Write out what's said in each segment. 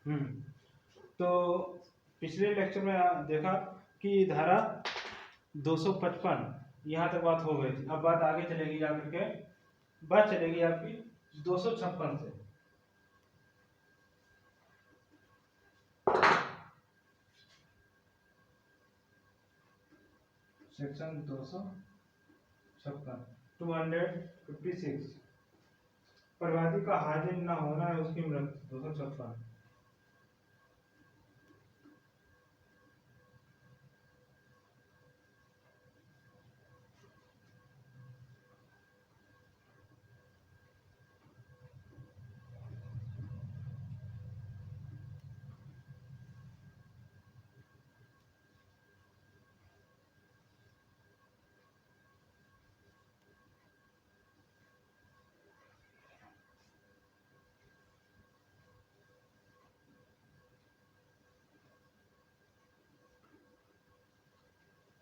तो पिछले लेक्चर में देखा कि धारा 255 यहाँ तक बात हो गई थी। अब बात आगे चलेगी जाकर के, बात चलेगी आपकी 256 से। सेक्शन 256 256 परिवादी का हाजिर न होना है उसकी मृत्यु। 256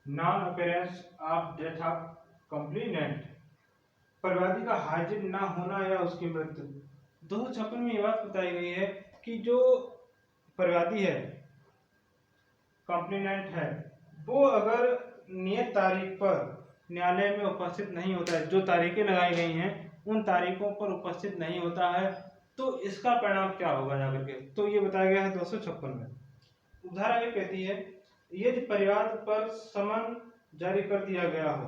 non appearance of death of complainant, परिवादी का हाजिर ना होना या उसकी मृत्यु। 256 में ये बात बताई गई है कि जो परिवादी है, कंप्लेनेंट है, वो अगर नियत तारीख पर न्यायालय में उपस्थित नहीं होता है, जो तारीखें लगाई गई हैं उन तारीखों पर उपस्थित नहीं होता है, तो इसका परिणाम क्या होगा जाकर के, तो ये बताया गया है 256 में। धारा ये कहती है, यदि परिवाद पर समन जारी कर दिया गया हो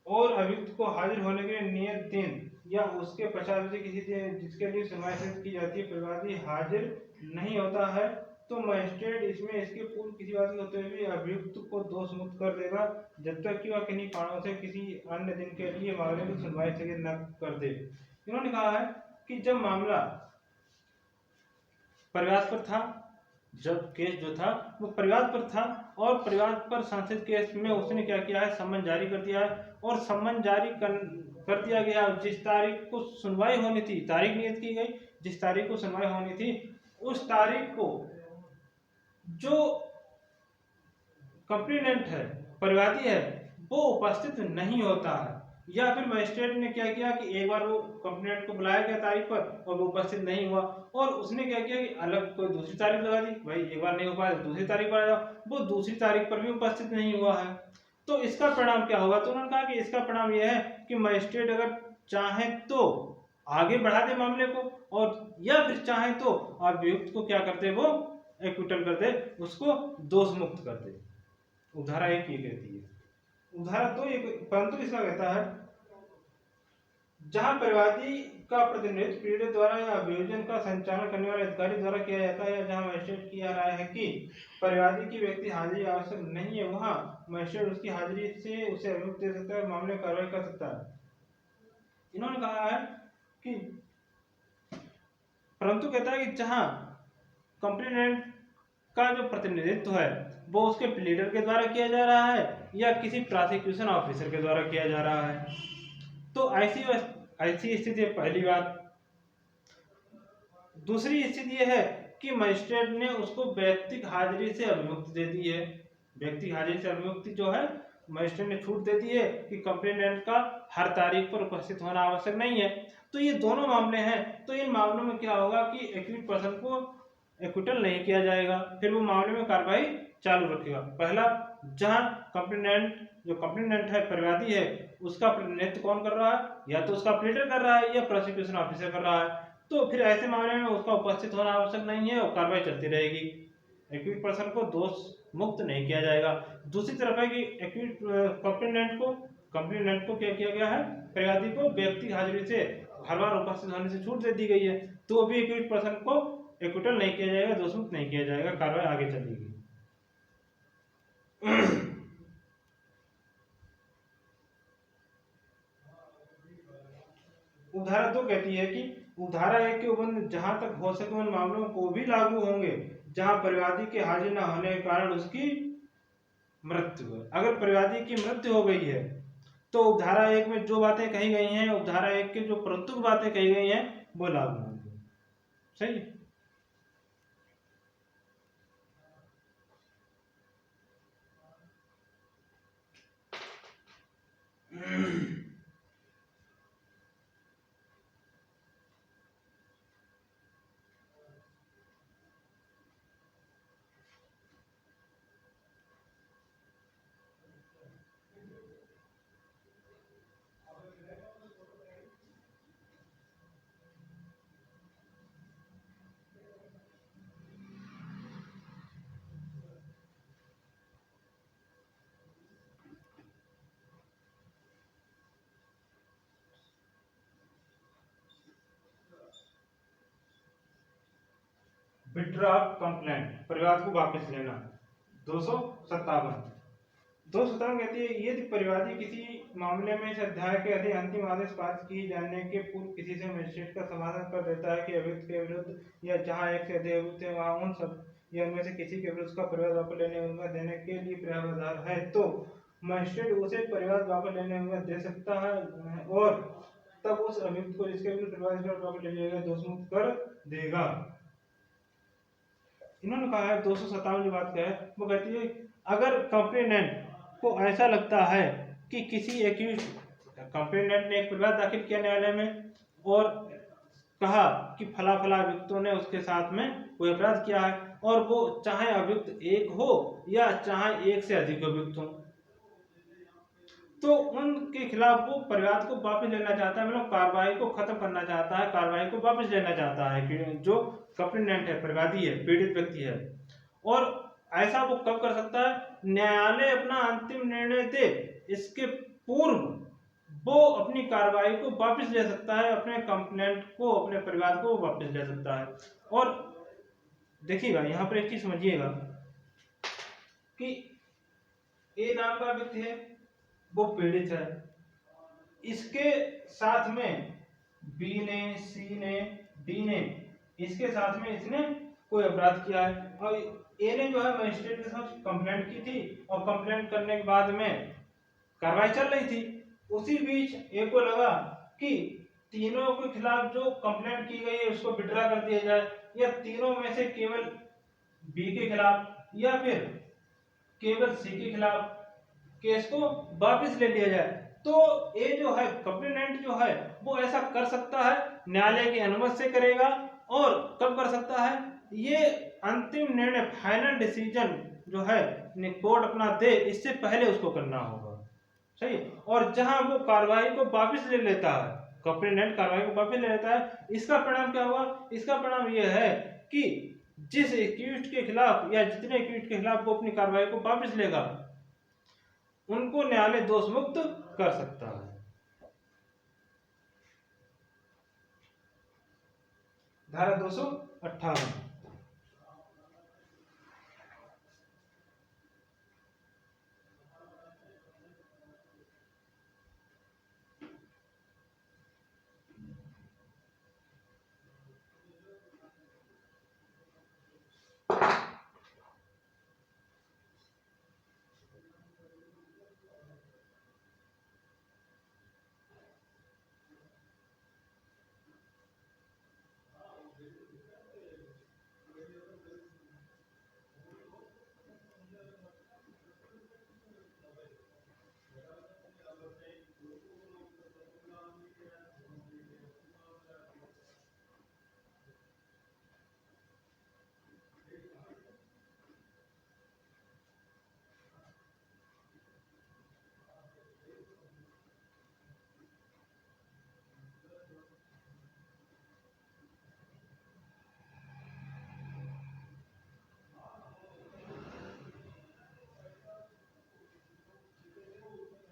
और अभियुक्त को हाजिर होने के लिए नियत दिन या उसके 50 किसी दिन जिसके लिए सुनवाई की जाती है परिवादी हाजिर नहीं होता है, तो मजिस्ट्रेट इसमें इसके पूर्व किसी बात के होते हुए भी अभियुक्त को दोष मुक्त कर देगा जब तक कि वह किन्हीं कारणों से किसी अन्य दिन के लिए मामले की सुनवाई स्थगित न कर दे। इन्होंने कहा है कि जब मामला परिवाद पर था, जब केस जो था वो परिवाद पर था और परिवाद पर संस्थित केस में उसने क्या किया है, सम्मन जारी कर दिया है, और सम्मन जारी कर दिया गया। जिस तारीख को सुनवाई होनी थी, तारीख नियत की गई, जिस तारीख को सुनवाई होनी थी उस तारीख को जो कंप्लेनेंट है, परिवादी है, वो उपस्थित नहीं होता है, या फिर मजिस्ट्रेट ने क्या किया कि एक बार वो कंप्लेनेंट को बुलाया गया तारीख पर और वो उपस्थित नहीं हुआ, और उसने क्या किया कि अलग कोई दूसरी तारीख लगा दी, भाई एक बार नहीं हो पाया दूसरी तारीख पर आ जाओ, वो दूसरी तारीख पर भी उपस्थित नहीं हुआ है, तो इसका परिणाम क्या होगा। तो उन्होंने कहा कि इसका परिणाम यह है कि मजिस्ट्रेट अगर चाहे तो आगे बढ़ा दे मामले को, और या फिर चाहे तो अभियुक्त को क्या कर दे, वो एक्विटल कर दे, उसको दोष मुक्त कर दे। उधारा एक ये कहती है। उधारा दो एक परंतु इसका कहता है, जहां परिवादी का प्रतिनिधित्व पीड़ित द्वारा या अभियोजन का संचालन करने वाले अधिकारी द्वारा किया जाता है, या जहां मजिस्ट्रेट की राय है कि परिवादी की व्यक्ति हाजिरी आवश्यक नहीं है, वहां मजिस्ट्रेट उसकी हाजिरी से उसे अभियुक्त दे सकता है, मामले में कार्रवाई कर सकता है। इन्होंने कहा है कि परंतु कहता है कि जहां कंप्लेनेंट का जो प्रतिनिधित्व है वो उसके प्लीडर के द्वारा किया जा रहा है या किसी प्रोसिक्यूशन ऑफिसर के द्वारा किया जा रहा है, तो ऐसी स्थिति है, पहली बात। दूसरी स्थिति यह है कि मजिस्ट्रेट ने उसको व्यक्तिगत हाजिरी से अभिमुक्ति दे दी है। व्यक्तिगत हाजिरी से अभिमुक्ति जो है मजिस्ट्रेट ने छूट दे दी है कि कंप्लेनेंट का हर तारीख पर उपस्थित होना आवश्यक नहीं है। तो ये दोनों मामले हैं, तो इन मामलों में क्या होगा कि एक्यूट पर्सन को एक्विटल नहीं किया जाएगा, फिर वो मामले में कार्रवाई चालू रखेगा। पहला, जहां कंप्लेनेंट है, परिवादी है, उसका प्रतिनिधित्व कौन कर रहा है, या तो उसका प्लीडर कर रहा है या प्रोसिक्यूशन ऑफिसर कर रहा है, तो फिर ऐसे मामले में उसका उपस्थित होना आवश्यक नहीं है और कार्रवाई चलती रहेगी, एक्यूट पर्सन को दोष मुक्त नहीं किया जाएगा। दूसरी तरफ है कि एक्यूट कंप्लेनेंट को क्या किया गया है, परिवादी को व्यक्ति हाजिरी से हर बार उपस्थित होने से छूट दे दी गई है, तो भी एक्यूट पर्सन को एक्विटल नहीं किया जाएगा, दोष मुक्त नहीं किया जाएगा, कार्रवाई आगे चलेगी। उधारा 2 कहती है कि उधारा 1 के उपबंध जहां तक हो सके उन मामलों को भी लागू होंगे जहां परिवादी के हाजिर न होने के कारण उसकी मृत्यु है। अगर परिवादी की मृत्यु हो गई है तो उधारा 1 में जो बातें कही गई हैं, उधारा 1 के जो परंतु बातें कही गई हैं वो लागू होंगी। सही। विथड्रॉ कंप्लेंट, परिवाद को वापस लेना। 257 कहती है यदि परिवादी किसी मामले में इस अध्याय के अधीन अंतिम आदेश पारित किए जाने के पूर्व किसी से मजिस्ट्रेट का समाधान कर देता है कि अभियुक्त के विरुद्ध या जहां एक से अधिक अभियुक्त है वहां उन सब या उनमें से किसी के विरुद्ध का परिवाद वापस लेने में देने के लिए पर्याप्त आधार है तो मजिस्ट्रेट उसे परिवाद वापस लेने में दे सकता है और तब उस अभियुक्त को जिसके विरुद्ध परिवाद वापस ले जाएगा दोषमुक्त कर देगा। इन्होंने कहा है 257 जो बात है वो कहती है अगर कंप्लेनेंट को ऐसा लगता है कि किसी एक्यूज कंप्लेनेंट ने एक परिवाद दाखिल किया न्यायालय में और कहा कि फला फला अभियुक्तों ने उसके साथ में कोई अपराध किया है और वो चाहे अभियुक्त एक हो या चाहे एक से अधिक अभियुक्त हो तो उनके खिलाफ वो परिवाद को वापस लेना चाहता है, मतलब कार्रवाई को खत्म करना चाहता है, कार्रवाई को वापस लेना चाहता है कि जो कंप्लेनेंट है, परिवादी है, पीड़ित व्यक्ति है। और ऐसा वो कब कर सकता है? न्यायालय अपना अंतिम निर्णय दे इसके पूर्व वो अपनी कार्रवाई को वापस ले सकता है, अपने कंप्लेंट को, अपने परिवार को वापस ले सकता है। और देखिएगा यहाँ पर एक चीज समझिएगा कि ए नाम का व्यक्ति है वो पीड़ित है, इसके साथ में बी ने, सी ने, डी ने इसके साथ में इसने कोई अपराध किया है और ए ने जो है मजिस्ट्रेट के साथ कंप्लेंट की थी और कंप्लेंट करने के बाद में कार्रवाई चल रही थी। उसी बीच ए को लगा कि तीनों के खिलाफ जो कंप्लेंट की गई है उसको विड्रॉ कर दिया जाए या तीनों में से केवल बी के खिलाफ या फिर केवल सी के खिलाफ केस को वापस ले लिया जाए। तो ये जो है कंप्लेनेंट जो है वो ऐसा कर सकता है, न्यायालय की अनुमति से करेगा। और कब कर सकता है? ये अंतिम निर्णय, फाइनल डिसीजन जो है कोर्ट अपना दे इससे पहले उसको करना होगा, सही। और जहां वो कार्रवाई को वापस ले लेता है, कंप्लेनेंट कार्रवाई को वापस ले लेता है, इसका परिणाम क्या हुआ? इसका परिणाम यह है कि जिस एक्यूज्ड के खिलाफ या जितने एक्यूज्ड के खिलाफ वो अपनी कार्रवाई को वापस लेगा उनको न्यायालय दोष मुक्त कर सकता है। धारा 258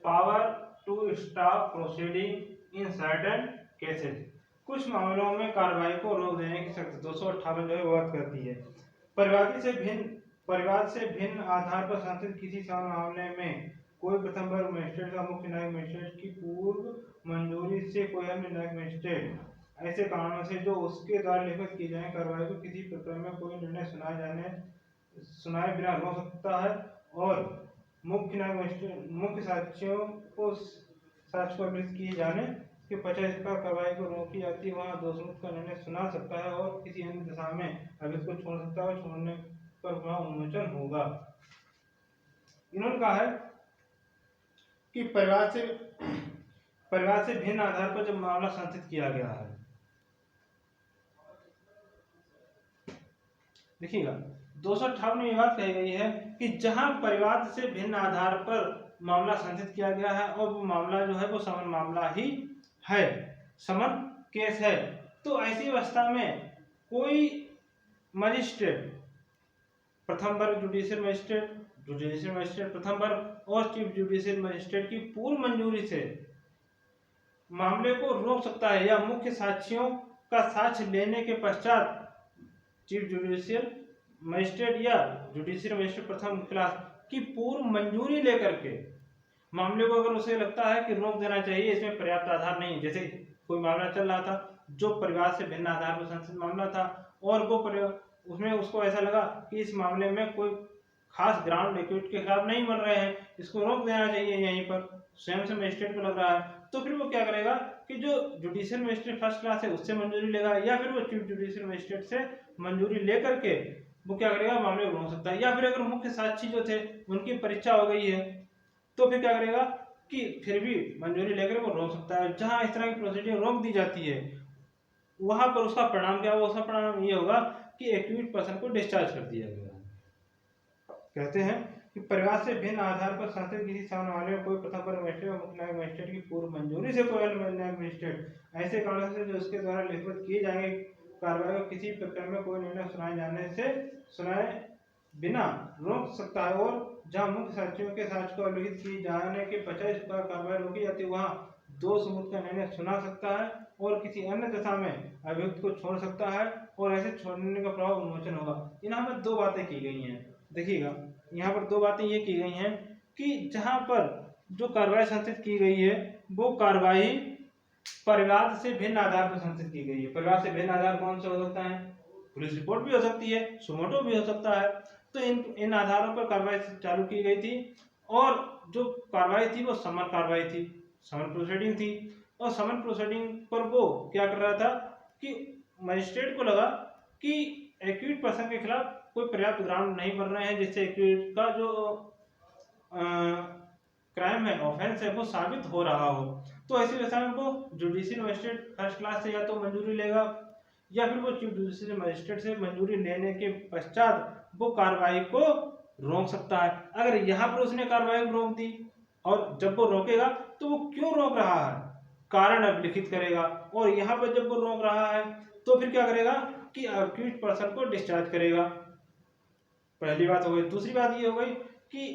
power to stop proceeding in certain cases, कुछ मामलों में कार्रवाई को रोक देने की शक्ति 258 जो है बात करती है। परिवाद से भिन्न आधार पर संस्थित किसी मामले में कोई प्रथम वर्ग मजिस्ट्रेट का मुख्य न्यायिक मजिस्ट्रेट की पूर्व मंजूरी से कोई अन्य न्यायिक मजिस्ट्रेट ऐसे कारणों से जो उसके द्वारा लिखित की जाए कार्रवाई को किसी प्रकरण में कोई निर्णय सुनाए बिना रोक सकता है और मुख्य साक्ष्यों को किए जाने के पश्चात इसका कार्रवाई को रोकी जाती है वहाँ दोषमुक्त का निर्णय सुना सकता है और किसी अन्य दिशा में अभियुक्त को छोड़ सकता है और छोड़ने पर वहाँ उन्मोचन होगा। इन्होंने कहा है कि परिवार से भिन्न आधार पर जब मामला संस्थित किया गया है, देखिएगा 258 में यह बात कही गई है कि जहां परिवार से भिन्न आधार पर मामला संस्थित किया गया है और वो मामला जो है वो समन मामला ही है, समन केस है, तो ऐसी अवस्था में कोई मजिस्ट्रेट, प्रथम वर्ग जुडिशियल मजिस्ट्रेट प्रथम वर्ग और चीफ जुडिशियल मजिस्ट्रेट की पूर्व मंजूरी से मामले को रोक सकता है या मुख्य साक्ष्यों का साक्ष्य लेने के पश्चात चीफ जुडिशियल मजिस्ट्रेट या जुडिशियल मजिस्ट्रेट प्रथम क्लास की पूर्व मंजूरी लेकर के मामले को, अगर उसे लगता है कि रोक देना चाहिए, इसमें पर्याप्त आधार नहीं है, जैसे कोई मामला चल रहा था जो परिवार से भिन्न आधार पर संबंधित मामला था और वो उसमें उसको ऐसा लगा कि इस मामले में कोई खास ग्राउंड एक्यूट के खिलाफ नहीं बन रहे हैं, इसको रोक देना चाहिए यहीं पर, स्वयं से मजिस्ट्रेट को लग रहा है, तो फिर वो क्या करेगा कि जो जुडिशियल मजिस्ट्रेट फर्स्ट क्लास है उससे मंजूरी लेगा या फिर वो चीफ जुडिशियल मजिस्ट्रेट से मंजूरी लेकर के वो क्या करेगा, मामले को रोक सकता है। या फिर अगर मुख्य साक्षी जो थे उनकी परीक्षा हो गई है तो फिर क्या करेगा कि फिर भी मंजूरी लेकर वो रोक सकता है। जहां इस तरह की प्रोसीडिंग रोक दी जाती है वहां पर उसका परिणाम क्या होगा, उसका परिणाम ये होगा कि एक्यूट पर्सन को डिस्चार्ज कर दिया गया। कहते हैं कि परिवार से भिन्न आधार पर संस्थित किसी सामान्य मामले में कोई प्रथम वर्ग मजिस्ट्रेट और मुख्य न्यायिक मजिस्ट्रेट की पूर्व मंजूरी से कोई अन्य न्यायिक मजिस्ट्रेट ऐसे कारणों से जो उसके द्वारा लिखित किए जाएंगे कार्रवाई को किसी प्रकरण में कोई निर्णय सुनाए बिना रोक सकता है, और जहां मुख्य साक्षियों के साक्ष्य को अवलिखित किए जाने के बजाय इस पर कार्रवाई रोकी जाती है वहां दो सबूत का निर्णय सुना सकता है और किसी अन्य दशा में अभियुक्त को छोड़ सकता है और ऐसे छोड़ने का प्रभाव उन्मोचन होगा। यहाँ पर दो बातें की गई हैं, देखिएगा यहाँ पर दो बातें ये की गई हैं कि जहां पर जो कार्रवाई संस्थित की गई है वो कार्रवाई परिवार से भिन्न आधार पर संस्थित की गई है। परिवार से भिन्न आधार कौन सा हो सकता है, पुलिस रिपोर्ट भी हो सकती है, सुमोटो भी हो सकता है, तो इन आधारों पर कार्रवाई चालू की गई थी और जो कार्रवाई थी वो समन कार्रवाई थी, समन प्रोसीडिंग थी। और समन प्रोसीडिंग पर वो क्या कर रहा था कि मजिस्ट्रेट को लगा कि एक्यूट पर्सन के खिलाफ कोई पर्याप्त ग्राउंड नहीं बन रहे हैं जिससे एक्यूट का जो क्राइम है, ऑफेंस है, वो साबित हो रहा हो, तो ऐसी दशा में वो जुडिशियल मजिस्ट्रेट फर्स्ट क्लास से या तो मंजूरी लेगा या फिर वो चीफ जुडिशियल मजिस्ट्रेट से मंजूरी लेने के पश्चात वो कार्रवाई को रोक सकता है। अगर यहाँ पर उसने कार्रवाई को रोक दी और जब वो रोकेगा तो वो क्यों रोक रहा है कारण अभिलिखित करेगा, और यहाँ पर जब वो रोक रहा है तो फिर क्या करेगा कि अक्यूज्ड पर्सन को डिस्चार्ज करेगा। पहली बात हो गई। दूसरी बात ये हो गई कि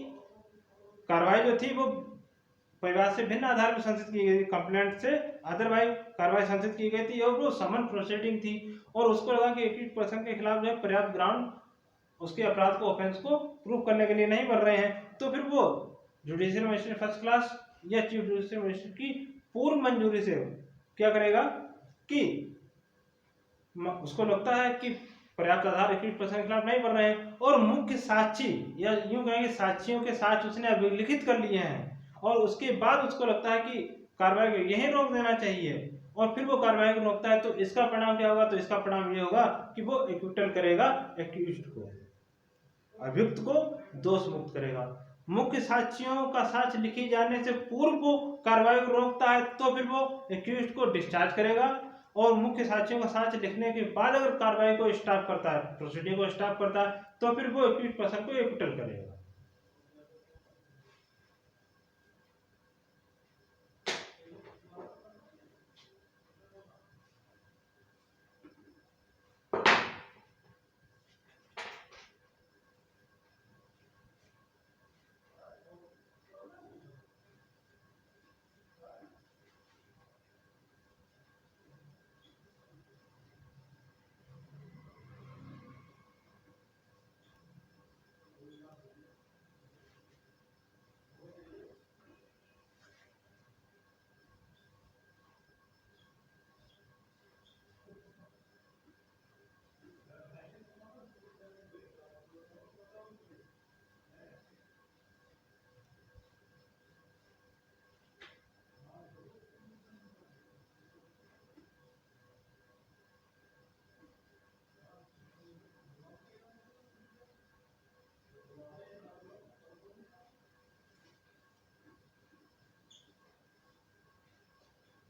कार्रवाई जो थी वो परिवार से भिन्न आधार पर संस्थित की गई थी, कंप्लेंट से अदरवाइज कार्रवाई संस्थित की गई थी और वो समन प्रोसीडिंग थी और उसको लगा कि एक्यूज्ड पर्सन के खिलाफ जो है पर्याप्त ग्राउंड उसके अपराध को, ऑफेंस को प्रूव करने के लिए नहीं बन रहे हैं, तो फिर वो जुडिशियल मजिस्ट्रेट फर्स्ट क्लास या चीफ जुडिशियल मजिस्ट्रेट की पूर्व मंजूरी से क्या करेगा कि उसको लगता है कि पर्याप्त आधार एक्यूज्ड पर्सन के खिलाफ नहीं बन रहे हैं और मुख्य साक्षी या यूं कहेंगे साक्षियों के साक्ष्य उसने अभिलिखित कर लिए हैं और उसके बाद उसको लगता है कि कार्रवाई को यहीं रोक देना चाहिए और फिर वो कार्रवाई को रोकता है, तो इसका परिणाम क्या होगा, तो इसका परिणाम ये होगा कि वो एक्विटल करेगा एक्यूज्ड को, अभियुक्त को दोष मुक्त करेगा। मुख्य साक्षियों का साक्ष्य लिखे जाने से पूर्व वो कार्रवाई को रोकता है तो फिर वो एक्यूज्ड को डिस्चार्ज करेगा और मुख्य साक्षियों का साक्ष्य लिखने के बाद अगर कार्रवाई को स्टॉप करता है, प्रोसीडिंग को स्टॉप करता है, तो फिर वो एक्यूज्ड पर्सन को एक्विटल करेगा।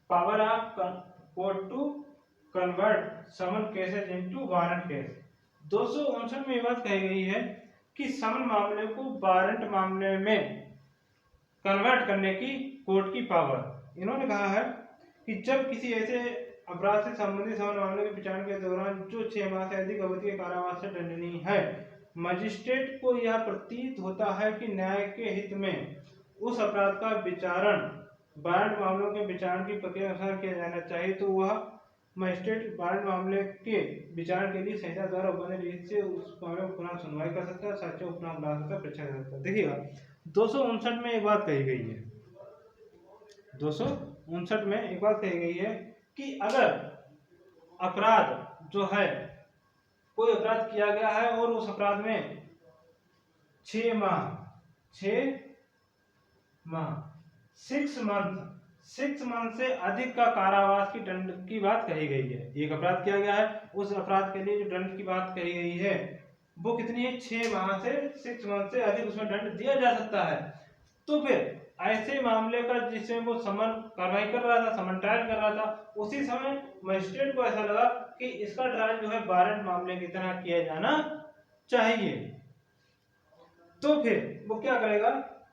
Power of court to convert summon cases into warrant case. 259 में बात कही गई है कि समन मामले को वारंट मामले में कन्वर्ट करने की कोर्ट की पावर। इन्होंने कहा है कि जब किसी ऐसे अपराध से संबंधित समन मामले के विचारण के दौरान जो 6 माह से अधिक अवधि के कारावास से दंडनीय है, मजिस्ट्रेट को यह प्रतीत होता है कि न्याय के हित में उस अपराध का विचारण वारंट मामलों के विचारण की प्रक्रिया अनुसार किया जाना चाहिए, तो वह मजिस्ट्रेट वारंट मामले के विचारण के लिए संहिता द्वारा बने रीत से उस मामले को पुनः सुनवाई कर सकता है, साक्ष्यों को पुनः बुला सकता है, परीक्षा कर सकता है। देखिएगा 259 में एक बात कही गई है, 259 में एक बात कही गई है कि अगर अपराध जो है, कोई अपराध किया गया है और उस अपराध में 6 मंथ से अधिक का कारावास की दंड की बात कही गई है। एक अपराध किया गया है, उस अपराध के लिए जो दंड की बात कही गई है वो कितनी है, 6 माह से 6 मंथ से अधिक उसमें दंड दिया जा सकता है। तो फिर ऐसे मामले का जिसमें वो समन कार्रवाई कर रहा था, समन ट्रायल कर रहा था, उसी समय मजिस्ट्रेट को ऐसा लगा कि इसका ट्रायल जो है वारंट मामले की तरह किया जाना चाहिए, तो फिर वो क्या करेगा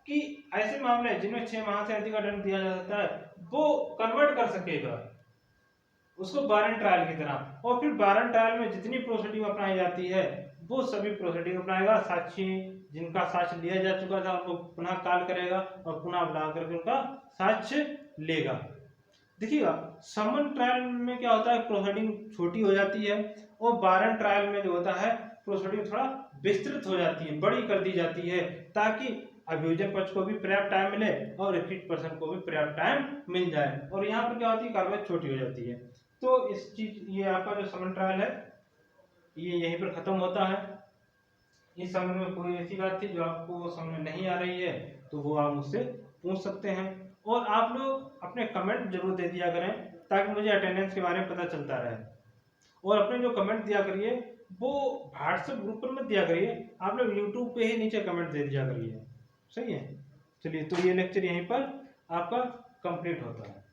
कि ऐसे मामले जिनमें 6 माह से अधिक का दंड दिया जा सकता है वो कन्वर्ट कर सकेगा उसको वारंट ट्रायल की तरह, और फिर वारंट ट्रायल में जितनी प्रोसीडिंग अपनाई जाती है वो सभी प्रोसीडिंग अपनाएगा। साक्षी जिनका साक्ष्य लिया जा चुका था उनको पुनः कॉल करेगा और पुनः बुला करके उनका साक्ष्य लेगा। देखिएगा समन ट्रायल में क्या होता है, प्रोसीडिंग छोटी हो जाती है, और वारंट ट्रायल में जो होता है प्रोसीडिंग थोड़ा विस्तृत हो जाती है, बड़ी कर दी जाती है, ताकि अभियोजन पक्ष को भी पर्याप्त टाइम मिले और रिपीट पर्सन को भी पर्याप्त टाइम मिल जाए, और यहाँ पर क्या होती है, कार्रवाई छोटी हो जाती है। तो इस चीज ये आपका जो समन ट्रायल है ये यहीं पर खत्म होता है। इस समझ में कोई ऐसी बात थी जो आपको समझ में नहीं आ रही है तो वो आप मुझसे पूछ सकते हैं, और आप लोग अपने कमेंट जरूर दे दिया करें ताकि मुझे अटेंडेंस के बारे में पता चलता रहे, और अपने जो कमेंट दिया करिए वो व्हाट्सएप ग्रुप पर मत दिया करिए, आप लोग यूट्यूब पे ही नीचे कमेंट दे दिया करिए। सही है, चलिए तो ये लेक्चर यहीं पर आपका कंप्लीट होता है।